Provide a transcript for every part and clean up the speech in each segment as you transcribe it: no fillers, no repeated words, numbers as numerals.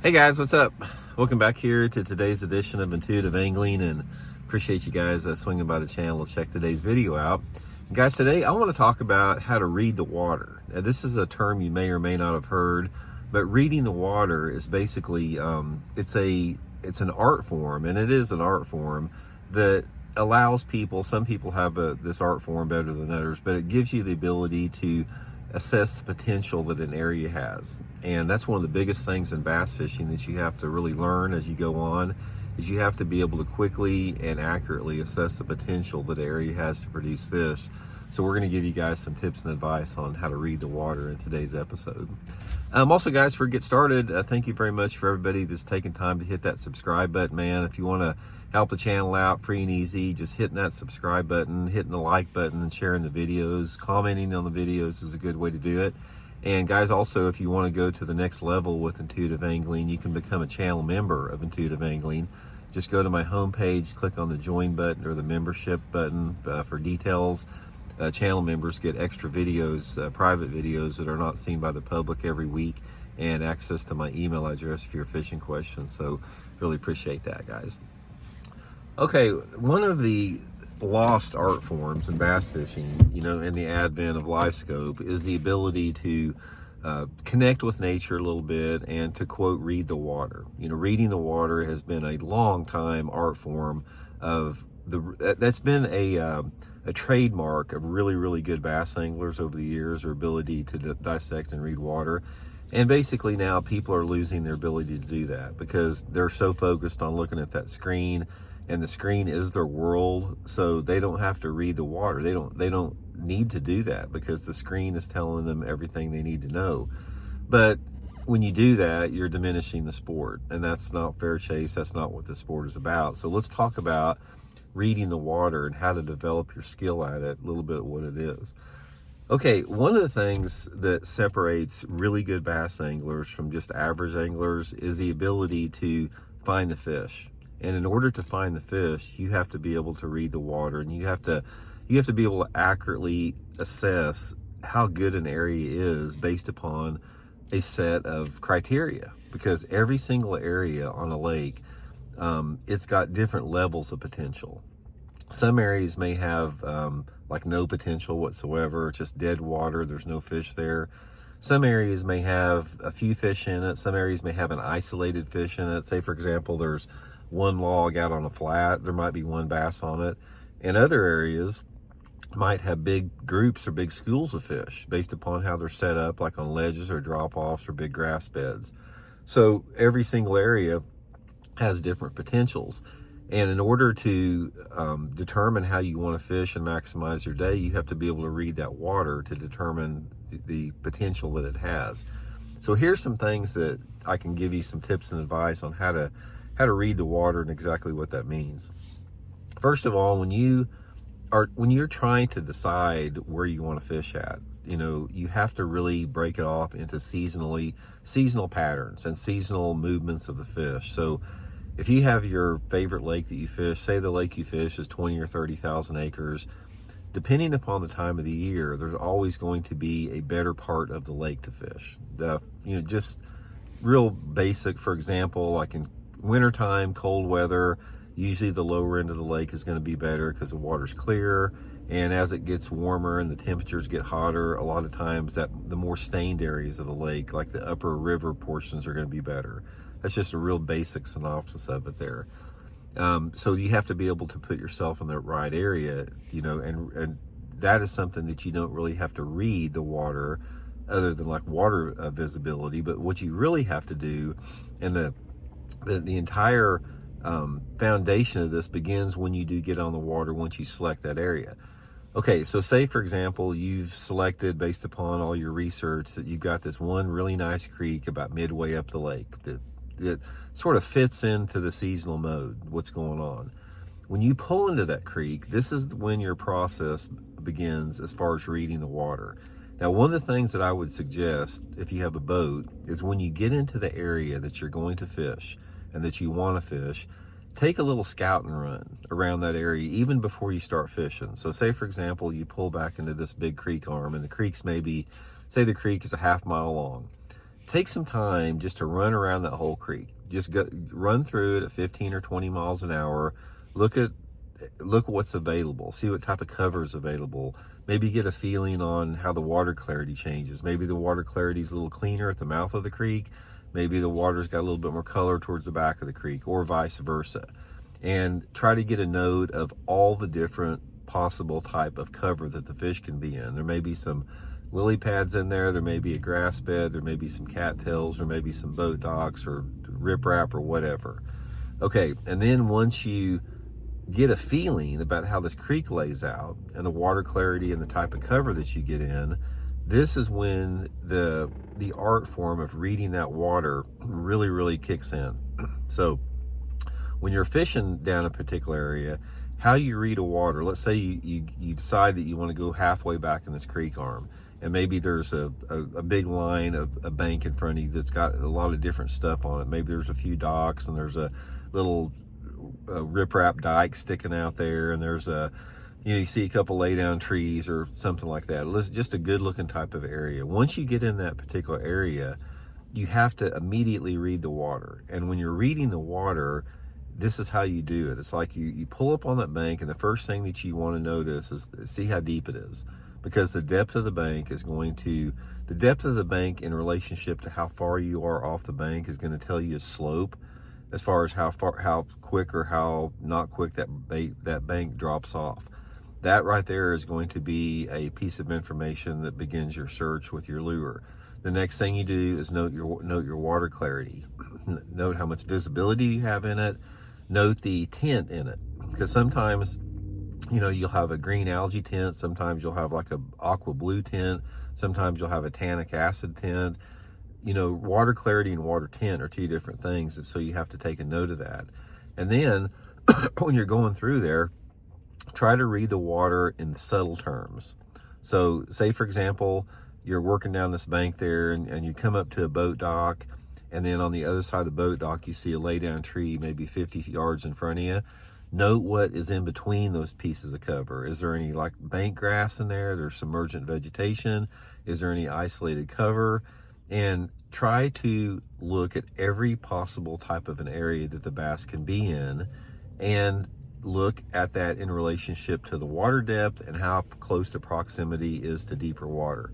Hey guys, what's up? Welcome back here to today's edition of Intuitive Angling, and appreciate you guys swinging by the channel to check today's video out. Guys, today I want to talk about how to read the water. Now, this is a term you may or may not have heard, but reading the water is basically it's an art form, and it is an art form that allows people. Some people have this art form better than others, but it gives you the ability to assess the potential that an area has. And that's one of the biggest things in bass fishing that you have to really learn as you go on, is you have to be able to quickly and accurately assess the potential that an area has to produce fish. So we're going to give you guys some tips and advice on how to read the water in today's episode. Also, guys, before we get started, thank you very much for everybody that's taking time to hit that subscribe button, man. If you want to help the channel out free and easy, just hitting that subscribe button, hitting the like button, and sharing the videos. Commenting on the videos is a good way to do it. And guys, also, if you want to go to the next level with Intuitive Angling, you can become a channel member of Intuitive Angling. Just go to my homepage, click on the join button or the membership button for details. Channel members get extra videos, private videos that are not seen by the public every week, and access to my email address for your fishing questions. So really appreciate that, guys. Okay, one of the lost art forms in bass fishing, in the advent of live scope, is the ability to connect with nature a little bit and to, quote, read the water. Reading the water has been a long time art form that's been a trademark of really, really good bass anglers over the years, their ability to dissect and read water. And basically now people are losing their ability to do that because they're so focused on looking at that screen, and the screen is their world, so they don't have to read the water. They don't need to do that because the screen is telling them everything they need to know. But when you do that, you're diminishing the sport, and that's not fair chase. That's not what the sport is about. So let's talk about reading the water and how to develop your skill at it, a little bit of what it is. Okay, one of the things that separates really good bass anglers from just average anglers is the ability to find the fish. And in order to find the fish, you have to be able to read the water, and you have to be able to accurately assess how good an area is based upon a set of criteria, because every single area on a lake, it's got different levels of potential. Some areas may have like no potential whatsoever, just dead water, there's no fish there. Some areas may have a few fish in it. Some areas may have an isolated fish in it. Say, for example, there's one log out on a flat, there might be one bass on it. And other areas might have big groups or big schools of fish based upon how they're set up, like on ledges or drop-offs or big grass beds. So every single area has different potentials. And in order to determine how you want to fish and maximize your day, you have to be able to read that water to determine the potential that it has. So here's some things that I can give you some tips and advice on how to read the water and exactly what that means. First of all, when you're trying to decide where you want to fish at, you have to really break it off into seasonal patterns and seasonal movements of the fish. So if you have your favorite lake that you fish, say the lake you fish is 20 or 30,000 acres, depending upon the time of the year, there's always going to be a better part of the lake to fish. Just real basic, for example, like in wintertime, cold weather, usually the lower end of the lake is going to be better because the water's clear. And as it gets warmer and the temperatures get hotter, a lot of times the more stained areas of the lake, like the upper river portions, are going to be better. That's just a real basic synopsis of it there. So you have to be able to put yourself in the right area, and that is something that you don't really have to read the water other than like water visibility. But what you really have to do, and the entire foundation of this begins when you do get on the water, once you select that area. Okay, so say, for example, you've selected, based upon all your research, that you've got this one really nice creek about midway up the lake that sort of fits into the seasonal mode, what's going on. When you pull into that creek, this is when your process begins as far as reading the water. Now, one of the things that I would suggest if you have a boat is when you get into the area that you're going to fish and that you want to fish, take a little scouting run around that area even before you start fishing. So say, for example, you pull back into this big creek arm, and the creek's maybe, say the creek is a half mile long. take some time just to run around that whole creek. Just run through it at 15 or 20 miles an hour. Look at what's available. See what type of cover is available. Maybe get a feeling on how the water clarity changes. Maybe the water clarity is a little cleaner at the mouth of the creek. Maybe the water's got a little bit more color towards the back of the creek, or vice versa. And try to get a note of all the different possible type of cover that the fish can be in. There may be some lily pads in there. There may be a grass bed. There may be some cattails. There may be some boat docks or riprap or whatever. Okay, and then once you get a feeling about how this creek lays out and the water clarity and the type of cover that you get in, this is when the art form of reading that water really kicks in. So when you're fishing down a particular area, how you read a water, let's say you decide that you want to go halfway back in this creek arm, and maybe there's a big line of a bank in front of you that's got a lot of different stuff on it. Maybe there's a few docks, and there's a little riprap dike sticking out there, and there's you see a couple lay down trees or something like that. It's just a good looking type of area. Once you get in that particular area, you have to immediately read the water. And when you're reading the water, this is how you do it. It's like you pull up on that bank, and the first thing that you want to notice is see how deep it is, because the depth of the bank in relationship to how far you are off the bank is going to tell you a slope as far as how quick or how not quick that bank drops off. That right there is going to be a piece of information that begins your search with your lure. The next thing you do is note your water clarity. Note how much visibility you have in it. Note the tint in it, because sometimes you'll have a green algae tint, sometimes you'll have like a aqua blue tint, sometimes you'll have a tannic acid tint. Water clarity and water tint are two different things, and so you have to take a note of that. And then when you're going through there, try to read the water in subtle terms. So say, for example, you're working down this bank there, and you come up to a boat dock, and then on the other side of the boat dock, you see a lay down tree maybe 50 yards in front of you. Note what is in between those pieces of cover. Is there any like bank grass in there? There's some emergent vegetation. Is there any isolated cover? And try to look at every possible type of an area that the bass can be in, and look at that in relationship to the water depth and how close the proximity is to deeper water.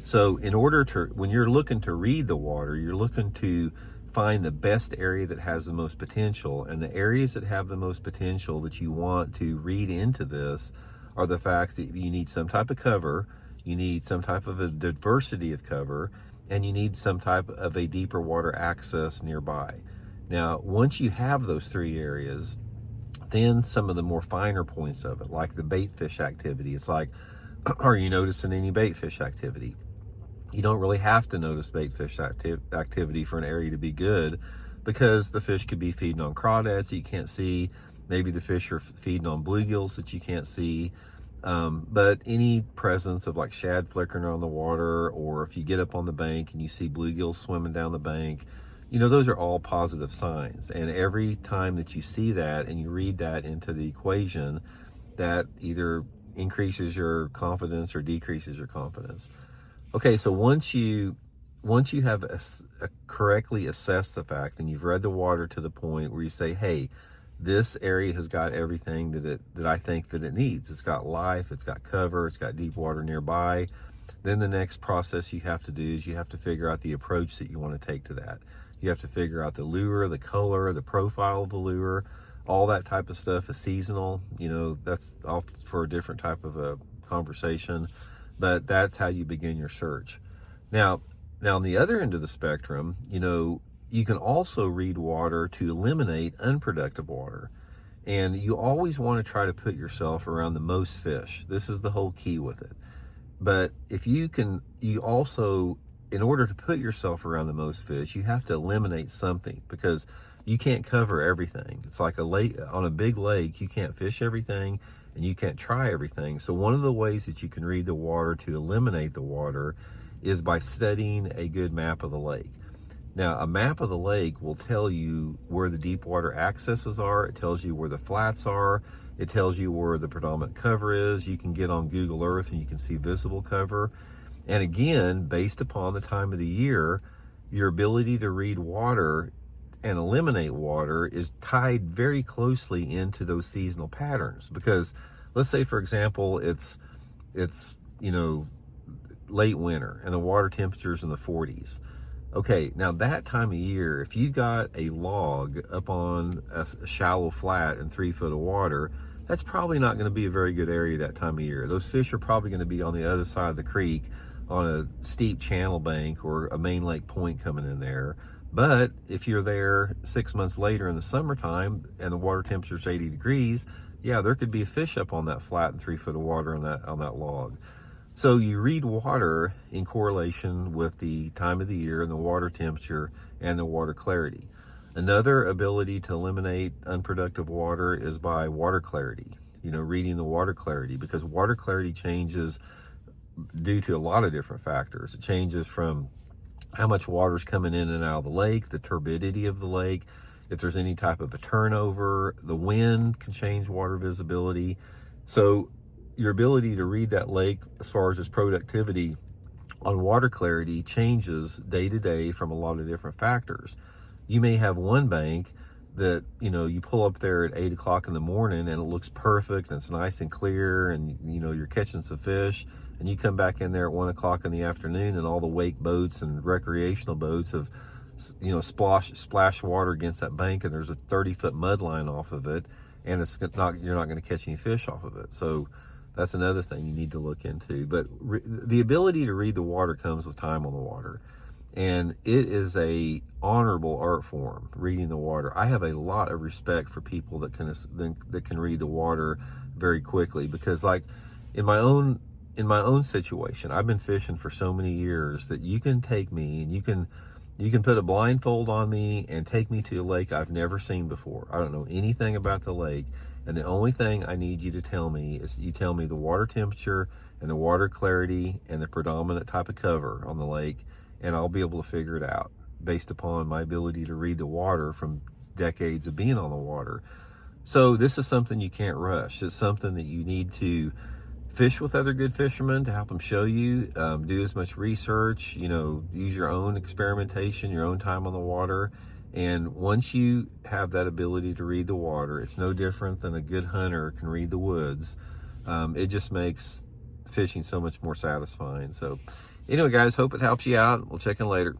So when you're looking to read the water, you're looking to find the best area that has the most potential, and the areas that have the most potential that you want to read into this are the facts that you need some type of cover, you need some type of a diversity of cover, and you need some type of a deeper water access nearby. Now, once you have those three areas, then some of the more finer points of it, like the bait fish activity. It's like, are you noticing any bait fish activity? You don't really have to notice bait fish activity for an area to be good, because the fish could be feeding on crawdads that you can't see. Maybe the fish are feeding on bluegills that you can't see. But any presence of like shad flickering on the water, or if you get up on the bank and you see bluegills swimming down the bank, those are all positive signs. And every time that you see that and you read that into the equation, that either increases your confidence or decreases your confidence. Okay, so once you have correctly assessed the fact, and you've read the water to the point where you say, hey, this area has got everything that I think that it needs. It's got life, it's got cover, it's got deep water nearby. Then the next process you have to do is you have to figure out the approach that you want to take to that. You have to figure out the lure, the color, the profile of the lure. All that type of stuff is seasonal. That's all for a different type of a conversation. But that's how you begin your search. Now on the other end of the spectrum, you can also read water to eliminate unproductive water. And you always want to try to put yourself around the most fish. This is the whole key with it. But if you also, in order to put yourself around the most fish, you have to eliminate something, because you can't cover everything. It's like a lake, on a big lake, you can't fish everything and you can't try everything. So one of the ways that you can read the water to eliminate the water is by studying a good map of the lake. Now, a map of the lake will tell you where the deep water accesses are. It tells you where the flats are. It tells you where the predominant cover is. You can get on Google Earth and you can see visible cover. And again, based upon the time of the year, your ability to read water and eliminate water is tied very closely into those seasonal patterns. Because let's say, for example, it's late winter and the water temperature's in the 40s. Okay, now that time of year, if you got a log up on a shallow flat in 3 foot of water, that's probably not going to be a very good area that time of year. Those fish are probably going to be on the other side of the creek on a steep channel bank or a main lake point coming in there. But if you're there 6 months later in the summertime and the water temperature's 80 degrees, yeah, there could be a fish up on that flat in 3 foot of water on that log. So you read water in correlation with the time of the year and the water temperature and the water clarity. Another ability to eliminate unproductive water is by water clarity, reading the water clarity, because water clarity changes due to a lot of different factors. It changes from how much water's coming in and out of the lake, the turbidity of the lake, if there's any type of a turnover, the wind can change water visibility. So your ability to read that lake as far as its productivity on water clarity changes day to day from a lot of different factors. You may have one bank that, you pull up there at 8 o'clock in the morning and it looks perfect and it's nice and clear and, you're catching some fish, and you come back in there at 1 o'clock in the afternoon and all the wake boats and recreational boats have, splash water against that bank, and there's a 30-foot mud line off of it, and you're not going to catch any fish off of it. So that's another thing you need to look into. But the ability to read the water comes with time on the water. And it is a honorable art form, reading the water. I have a lot of respect for people that can read the water very quickly, because like in my own situation, I've been fishing for so many years that you can take me and you can put a blindfold on me and take me to a lake I've never seen before. I don't know anything about the lake. And the only thing I need you to tell me is you tell me the water temperature and the water clarity and the predominant type of cover on the lake, and I'll be able to figure it out based upon my ability to read the water from decades of being on the water. So this is something you can't rush. It's something that you need to fish with other good fishermen to help them show you, do as much research, use your own experimentation, your own time on the water. And once you have that ability to read the water, it's no different than a good hunter can read the woods. It just makes fishing so much more satisfying. So anyway, guys, hope it helps you out. We'll check in later.